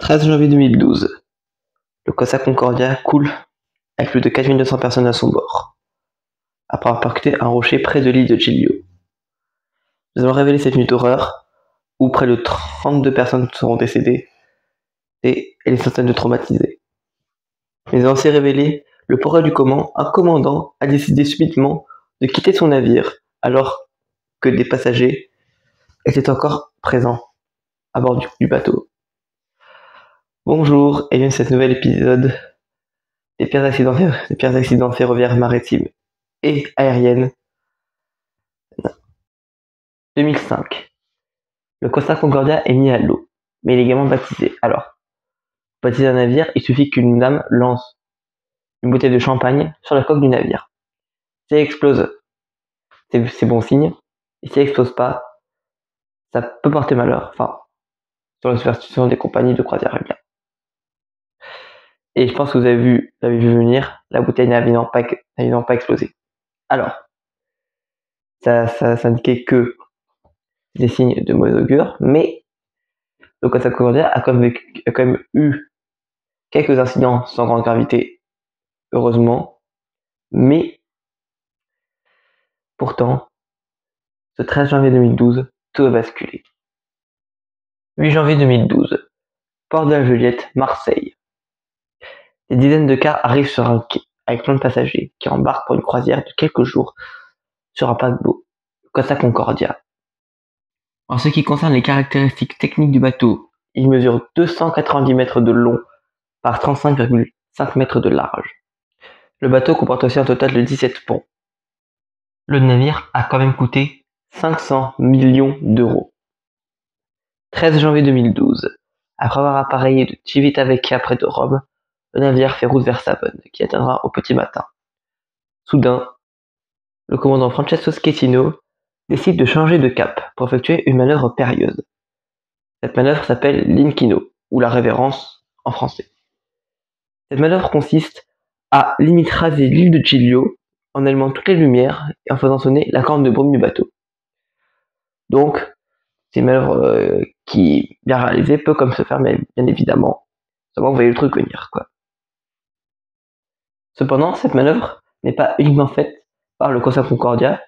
13 janvier 2012. Le Costa Concordia coule avec plus de 4200 personnes à son bord, après avoir percuté un rocher près de l'île de Giglio. Nous allons révéler cette nuit d'horreur où près de 32 personnes seront décédées et des centaines de traumatisés. Mais nous allons aussi révéler le pourquoi du comment un commandant a décidé subitement de quitter son navire alors que des passagers étaient encore présents à bord du bateau. Bonjour et bienvenue à ce nouvel épisode des pires accidents ferroviaires maritimes et aériennes 2005. Le Costa Concordia est mis à l'eau, mais il est également baptisé. Alors, pour baptiser un navire, il suffit qu'une dame lance une bouteille de champagne sur la coque du navire. Si elle explose, c'est bon signe, et si elle explose pas, ça peut porter malheur, enfin, sur la superstition des compagnies de croisière bien. Et je pense que vous avez vu venir, la bouteille n'ayant pas explosé. Alors, ça indiquait que des signes de mauvais augure, mais le Costa Concordia a quand même eu quelques incidents sans grande gravité, heureusement, mais pourtant, ce 13 janvier 2012, tout a basculé. 8 janvier 2012, port de la Juliette, Marseille. Des dizaines de cars arrivent sur un quai avec plein de passagers qui embarquent pour une croisière de quelques jours sur un paquebot, Costa Concordia. En ce qui concerne les caractéristiques techniques du bateau, il mesure 290 mètres de long par 35,5 mètres de large. Le bateau comporte aussi un total de 17 ponts. Le navire a quand même coûté 500 millions d'euros. 13 janvier 2012. Après avoir appareillé de Civitavecchia près de Rome, le navire fait route vers Savone, qui atteindra au petit matin. Soudain, le commandant Francesco Schettino décide de changer de cap pour effectuer une manœuvre périlleuse. Cette manœuvre s'appelle l'inchino, ou la révérence en français. Cette manœuvre consiste à limite raser l'île de Giglio en allumant toutes les lumières et en faisant sonner la corne de brume du bateau. Donc, c'est une manœuvre qui, bien réalisée, peut comme se faire, mais bien évidemment, seulement vous voyez le truc venir, quoi. Cependant, cette manœuvre n'est pas uniquement faite par le Costa Concordia,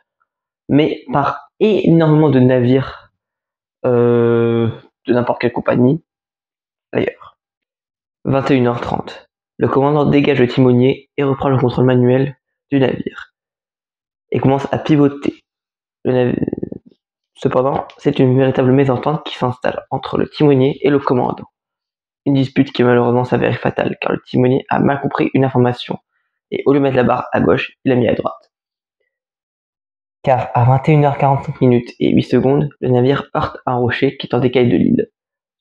mais par énormément de navires de n'importe quelle compagnie, d'ailleurs. 21h30. Le commandant dégage le timonier et reprend le contrôle manuel du navire, et commence à pivoter. Cependant, c'est une véritable mésentente qui s'installe entre le timonier et le commandant. Une dispute qui malheureusement s'avère fatale car le timonier a mal compris une information et au lieu de mettre la barre à gauche, il l'a mis à droite. Car à 21h45 et 8 secondes, le navire heurte un rocher qui est en décalé de l'île.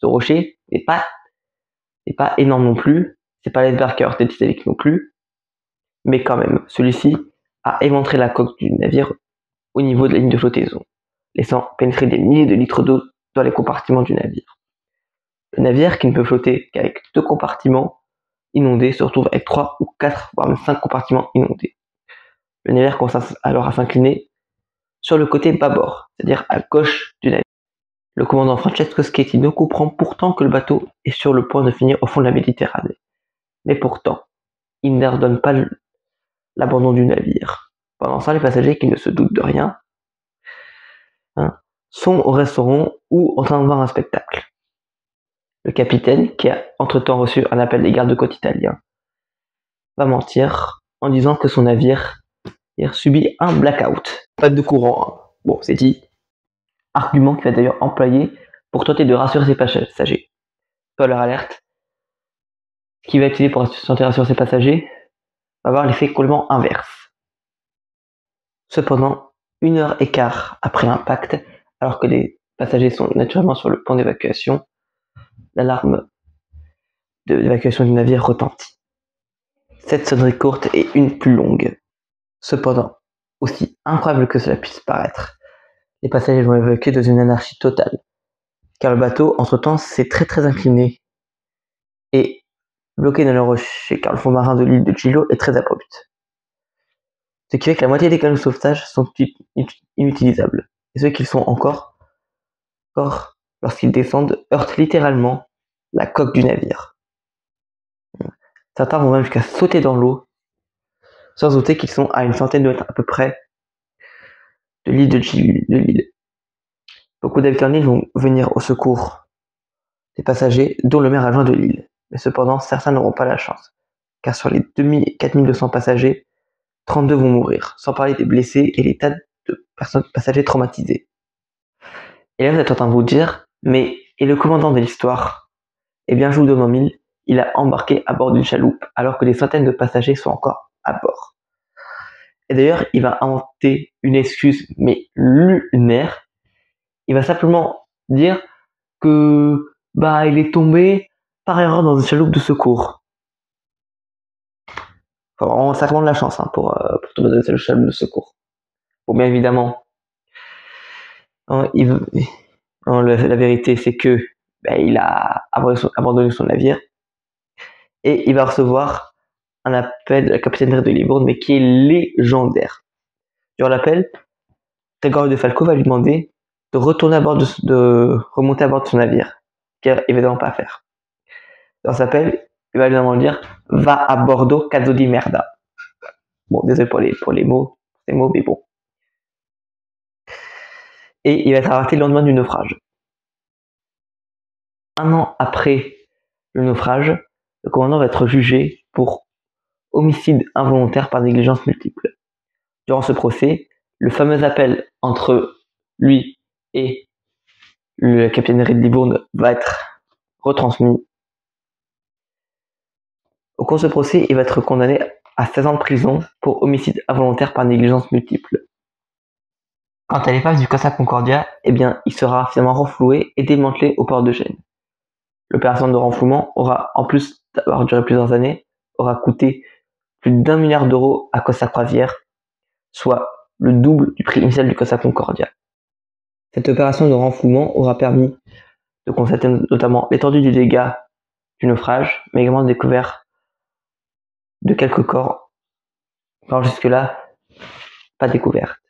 Ce rocher n'est pas énorme non plus, c'est pas l'iceberg qui a heurté le Titanic non plus, mais quand même, celui-ci a éventré la coque du navire au niveau de la ligne de flottaison, laissant pénétrer des milliers de litres d'eau dans les compartiments du navire. Le navire, qui ne peut flotter qu'avec 2 compartiments inondés, se retrouve avec 3 ou 4, voire même 5 compartiments inondés. Le navire commence alors à s'incliner sur le côté bâbord, c'est-à-dire à gauche du navire. Le commandant Francesco Schettino comprend pourtant que le bateau est sur le point de finir au fond de la Méditerranée. Mais pourtant, il n'ordonne pas l'abandon du navire. Pendant ça, les passagers, qui ne se doutent de rien, sont au restaurant ou en train de voir un spectacle. Le capitaine, qui a entre-temps reçu un appel des gardes-côtes italiens, va mentir en disant que son navire subit un blackout. Pas de courant, hein. Bon, c'est dit. Argument qu'il va d'ailleurs employer pour tenter de rassurer ses passagers. Spoiler alerte, ce qu'il va utiliser pour tenter de rassurer ses passagers va avoir l'effet complètement inverse. Cependant, 1h15 après l'impact, alors que les passagers sont naturellement sur le point d'évacuation, l'alarme d'évacuation du navire retentit. 7 sonneries courtes et une plus longue. Cependant, aussi incroyable que cela puisse paraître, les passagers vont évacuer dans une anarchie totale, car le bateau, entre-temps, s'est très incliné et bloqué dans le rocher, car le fond marin de l'île de Giglio est très abrupt. Ce qui fait que la moitié des canaux de sauvetage sont inutilisables, et ceux qui le sont encore lorsqu'ils descendent, heurtent littéralement la coque du navire. Certains vont même jusqu'à sauter dans l'eau, sans douter qu'ils sont à une centaine de mètres à peu près de l'île de l'île. Beaucoup d'habitants de l'île vont venir au secours des passagers, dont le maire adjoint de l'île. Mais cependant, certains n'auront pas la chance, car sur les 4200 passagers, 32 vont mourir, sans parler des blessés et des tas de passagers traumatisés. Et là, vous êtes en train de vous dire, mais et le commandant de l'histoire? Eh bien, je vous donne en mille, il a embarqué à bord d'une chaloupe, alors que des centaines de passagers sont encore à bord. Et d'ailleurs, il va inventer une excuse, mais lunaire. Il va simplement dire que il est tombé par erreur dans une chaloupe de secours. Faut vraiment sacrément de la chance pour tomber dans une chaloupe de secours. Bon, bien évidemment, hein, la vérité c'est que il a abandonné son navire et il va recevoir un appel de la capitainerie de Livourne, mais qui est légendaire. Durant l'appel, Grégory de Falco va lui demander de retourner de remonter à bord de son navire, qu'il va évidemment pas faire. Dans cet appel, il va évidemment dire va à Bordeaux, caso di merda. Bon, désolé pour les mots, mais bon. Et il va être arrêté le lendemain du naufrage. Un an après le naufrage, le commandant va être jugé pour homicide involontaire par négligence multiple. Durant ce procès, le fameux appel entre lui et le capitainerie de Livourne va être retransmis. Au cours de ce procès, il va être condamné à 16 ans de prison pour homicide involontaire par négligence multiple. Quant à l'épave du Costa Concordia, il sera finalement renfloué et démantelé au port de Gênes. L'opération de renflouement aura, en plus d'avoir duré plusieurs années, aura coûté plus d'1 milliard d'euros à Costa Croisière, soit le double du prix initial du Costa Concordia. Cette opération de renflouement aura permis de constater notamment l'étendue du dégât du naufrage, mais également la découverte de quelques corps, alors jusque-là pas découverts.